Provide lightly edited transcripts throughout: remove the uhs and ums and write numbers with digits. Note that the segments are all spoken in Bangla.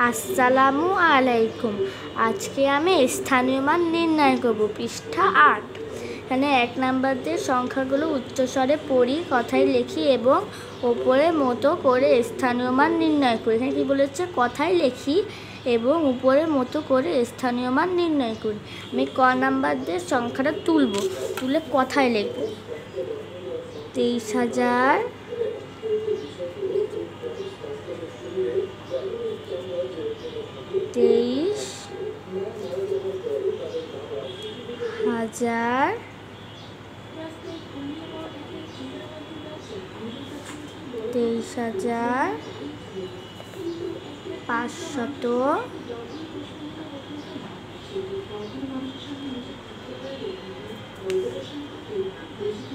আসসালামু আলাইকুম। আজকে আমি স্থানীয় মান নির্ণয় করব। পৃষ্ঠা 8। এখানে 1 নাম্বারদের সংখ্যাগুলো উচ্চস্বরে পড়ি, কথায় লিখি এবং ওপরের মতো করে স্থানীয় মান নির্ণয় করি। এখানে কী বলেছে? কথায় লিখি এবং উপরের মতো করে স্থানীয় মান নির্ণয় করি। আমি ক নাম্বারদের সংখ্যাটা তুলে কথায় লিখব। 23,000, 23,000, 23,500,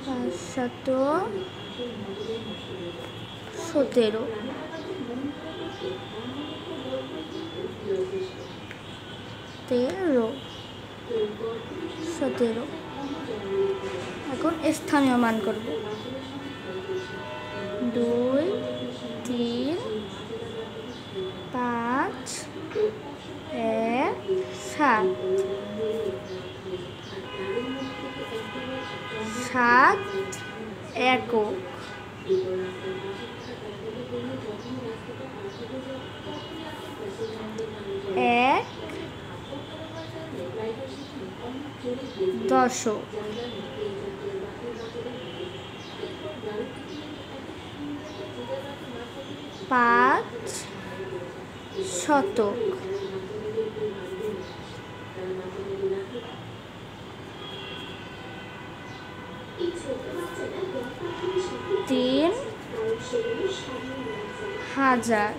517। এখন স্থানীয় মান করব। 2, 3, 5, 1, 7। 7 একক। 1 দশক। 5 শতক। 3,000।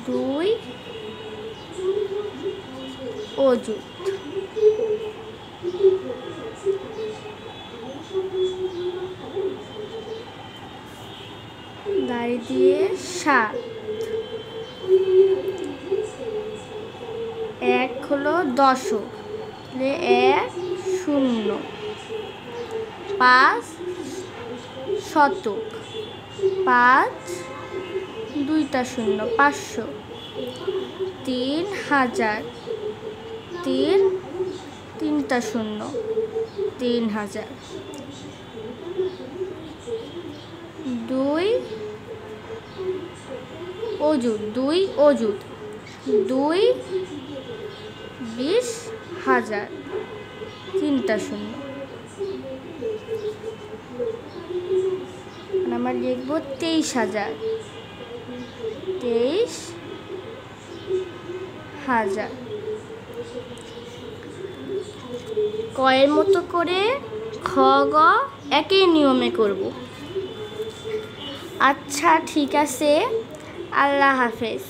2 অযুত। দাড়ি দিয়ে 7। 1 হলো দশক, 1 শূন্য। 5 শতক। 5 2টা শূন্য, 500। 3,000। 3 3টা শূন্য, 3,000। 2 অযুত। 2 অযুত। 2 20,000, 3টা শূন্য। আমরা লিখব 23,000। 23,000। কয়ের মতো করে খ গ একই নিয়মে করব। আচ্ছা, ঠিক আছে। আল্লাহ হাফেজ।